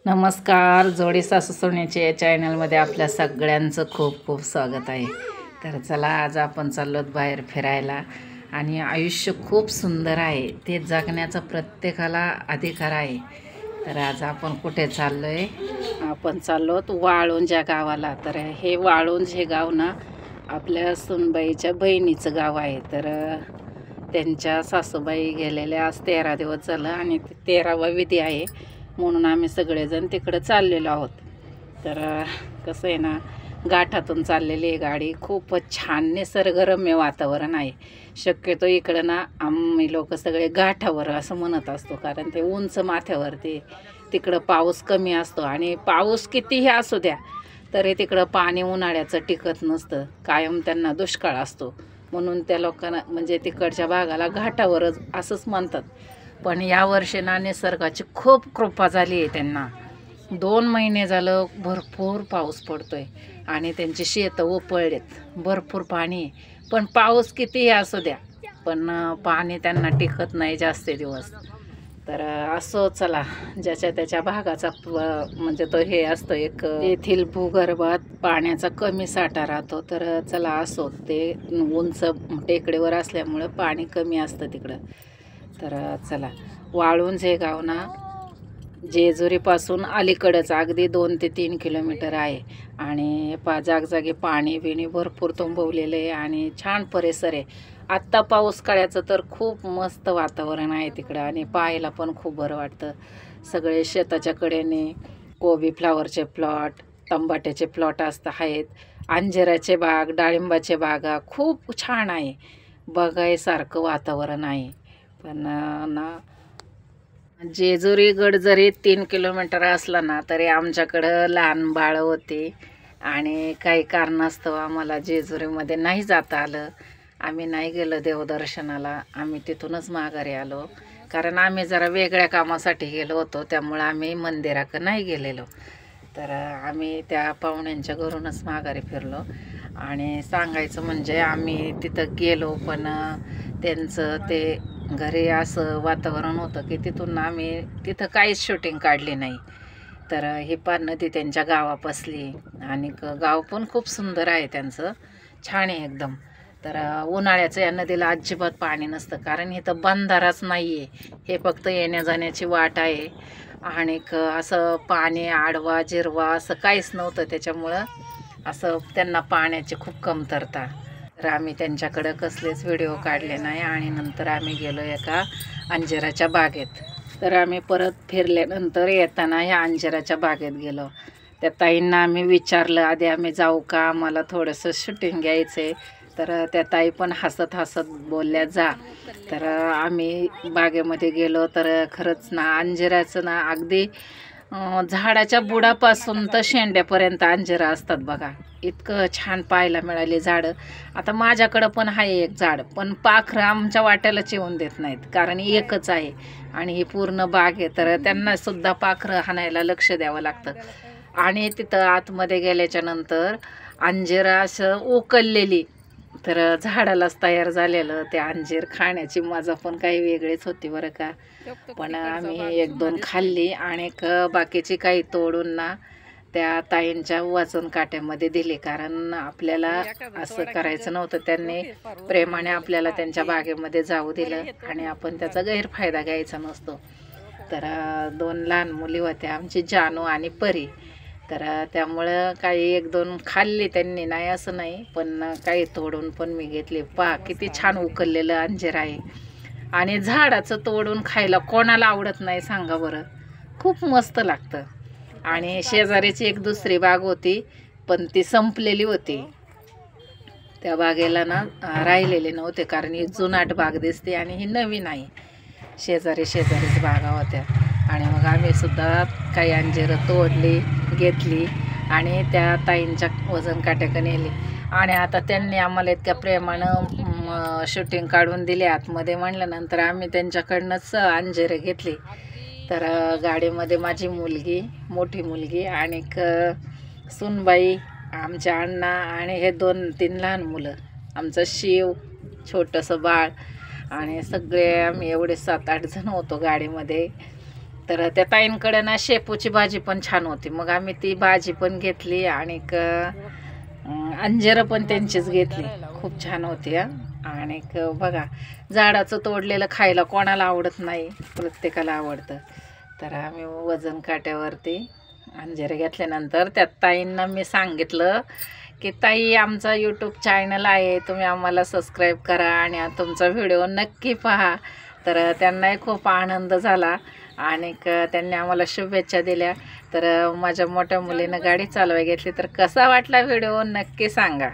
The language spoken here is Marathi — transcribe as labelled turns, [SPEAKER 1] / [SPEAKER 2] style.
[SPEAKER 1] नमस्कार. जोडी सासू सोन्याच्या या चॅनलमध्ये आपल्या सगळ्यांचं खूप खूप स्वागत आहे. तर चला, आज आपण चाललो बाहेर फिरायला. आणि आयुष्य खूप सुंदर आहे, ते जगण्याचा प्रत्येकाला अधिकार आहे. तर आज आपण कुठे चाललो आहे? आपण चाललो वाळुंज या गावाला. तर हे वाळुंज हे गाव ना आपल्या सुनबाईच्या बहिणीचं गाव आहे. तर त्यांच्या सासूबाई गेलेल्या आज 13 दिवस झालं आणि 13वा विधी आहे, म्हणून आम्ही सगळेजण तिकडं चाललेलो आहोत. तर कसं आहे ना, गाठातून चाललेली आहे गाडी. खूपच छान निसर्गरम्य वातावरण आहे. शक्यतो इकडं ना आम्ही लोक सगळे गाठावर असं म्हणत असतो, कारण ते उंच माथ्यावरती तिकडं पाऊस कमी असतो. आणि पाऊस कितीही असू द्या तरी तिकडं पाणी उन्हाळ्याचं टिकत नसतं, कायम त्यांना दुष्काळ असतो. म्हणून त्या लोकांना म्हणजे तिकडच्या भागाला घाटावरच असंच म्हणतात. पण यावर्षी ना निसर्गाची खूप कृपा झाली आहे त्यांना. 2 महिने झालं भरपूर पाऊस पडतोय आणि त्यांची शेतं उपळलेत, भरपूर पाणी आहे. पण पाऊस कितीही असू द्या, पण पाणी त्यांना टिकत नाही जास्त दिवस. तर असो, चला, ज्याच्या त्याच्या भागाचा म्हणजे तो हे असतो एक, येथील भूगर्भात पाण्याचा कमी साठा राहतो. तर चला, असो, ते उंच टेकडीवर असल्यामुळं पाणी कमी असतं तिकडं. तर चला, वाळुंज हे गाव ना जेजुरीपासून अलीकडंच अगदी 2 ते 3 किलोमीटर आहे. आणि जागजागी पाणी बिणी भरपूर तुंबवलेलं आहे आणि छान परिसर आहे. आत्ता पाऊस काळाचं तर खूप मस्त वातावरण आहे तिकडं आणि पाहायला पण खूप बरं वाटतं. सगळे शेताच्या कडेने कोबी फ्लावरचे प्लॉट, टमाट्याचे प्लॉट आहेत, अंजिराचे बाग, डाळिंबाचे बागा, खूप छान आहे, बघायसारखं वातावरण आहे. पण ना जेजुरी गड जरी 3 किलोमीटर असला ना तरी आमच्याकडं लहान बाळं होती आणि काही कारणास्तव आम्हाला जेजुरीमध्ये नाही जाता आलं. आम्ही नाही गेलो देवदर्शनाला, आम्ही तिथूनच माघारी आलो. कारण आम्ही जरा वेगळ्या कामासाठी गेलो होतो, त्यामुळं आम्ही मंदिराकडं नाही गेलेलो. तर आम्ही त्या पाहुण्यांच्या घरूनच माघारी फिरलो. आणि सांगायचं म्हणजे आम्ही तिथं गेलो, पण त्यांचं ते घरी असं वातावरण होतं की तिथून आम्ही तिथं काहीच शूटिंग काढली नाही. तर ही पार नदी त्यांच्या गावापासली आणि गाव पण खूप सुंदर आहे त्यांचं, छान आहे एकदम. तर उन्हाळ्याचं या नदीला अजिबात पाणी नसतं, कारण इथं बंधाराच नाही आहे, हे फक्त येण्या जाण्याची वाट आहे. आणि असं पाणी आडवा जिरवा असं काहीच नव्हतं, त्याच्यामुळं असं त्यांना पाण्याची खूप कमतरता. तर आम्ही त्यांच्याकडं कसलेच व्हिडिओ काढले नाही. आणि नंतर आम्ही गेलो एका अंजिराच्या बागेत. तर आम्ही परत फिरल्यानंतर येताना ह्या अंजिराच्या बागेत गेलो. त्या ताईंना आम्ही विचारलं आधी, आम्ही जाऊ का, आम्हाला थोडंसं शूटिंग घ्यायचं आहे. तर त्या ताई पण हसत हसत बोलल्या जा. तर आम्ही बागेमध्ये गेलो. तर खरंच ना, अंजिराचं ना अगदी झाडाच्या बुडापासून तर शेंड्यापर्यंत अंजिरा असतात बघा. इतकं छान पाहायला मिळाली झाडं. आता माझ्याकडं पण आहे एक झाड, पण पाखरं आमच्या वाट्यालाच येऊन देत नाहीत, कारण एकच आहे आणि ही पूर्ण बाग आहे. तर त्यांना सुद्धा पाखरं हाणायला लक्ष द्यावं लागतं. आणि तिथं आतमध्ये गेल्याच्या नंतर अंजिरा असं उकललेली, तर झाडालाच तयार झालेलं ते अंजीर खाण्याची मजा पण काही वेगळीच होती बरं का. पण आम्ही 1-2 खाल्ली आणि बाकीची काही तोडून ना त्या ताईंच्या वजन काट्यामध्ये दिली, कारण आपल्याला असं करायचं नव्हतं. त्यांनी प्रेमाने आपल्याला त्यांच्या बागेमध्ये जाऊ दिलं आणि आपण त्याचा गैरफायदा घ्यायचा नसतो. तर 2 लहान मुली होत्या, आमची जानू आणि परी. तर त्यामुळं काही 1-2 खाल्ली त्यांनी, नाही असं नाही, पण काही तोडून पण मी घेतली. पहा किती छान उकललेलं अंजीर आहे. आणि झाडाचं तोडून खायला कोणाला आवडत नाही सांगा बरं, खूप मस्त लागतं. आणि शेजारीची एक दुसरी बाग होती, पण ती संपलेली होती. त्या बागेला ना राहिलेले नव्हते, कारण ही जुनाट बाग दिसते आणि ही नवीन आहे. शेजारीच बागा होत्या. आणि मग आम्ही सुद्धा काही अंजीरं तोडली, घेतली आणि त्या ताईंच्या वजन काट्याकडे नेली. आणि आता त्यांनी आम्हाला इतक्या प्रेमानं शूटिंग काढून दिली आतमध्ये म्हणल्यानंतर आम्ही त्यांच्याकडनंच अंजीरं घेतली. तर गाडीमध्ये माझी मुलगी, मोठी मुलगी आणि सुनबाई, आमच्या अण्णा आणि हे 2-3 लहान मुलं, आमचं शिव, छोटंसं बाळ आणि सगळे आम्ही एवढे 7-8 जण होतो गाडीमध्ये. तर त्या ताईंकडे ना शेपूची भाजी पण छान होती, मग आम्ही ती भाजी पण घेतली आणि अंजेरं पण त्यांचीच घेतली, खूप छान होती आणि बघा झाडाचं तोडलेलं खायला कोणाला आवडत नाही, प्रत्येकाला आवडतं. तर आम्ही वजन काट्यावरती अंजेरं घेतल्यानंतर त्या ताईंना मी सांगितलं की ताई आमचा यूट्यूब चॅनल आहे, तुम्ही आम्हाला सबस्क्राईब करा आणि तुमचा व्हिडिओ नक्की पहा. तर त्यांनाही खूप आनंद झाला आणि त्यांनी आम्हाला शुभेच्छा दिल्या. तर माझ्या मोठ्या मुलीनं गाडी चालवायला घेतली. तर कसा वाटला व्हिडिओ नक्की सांगा.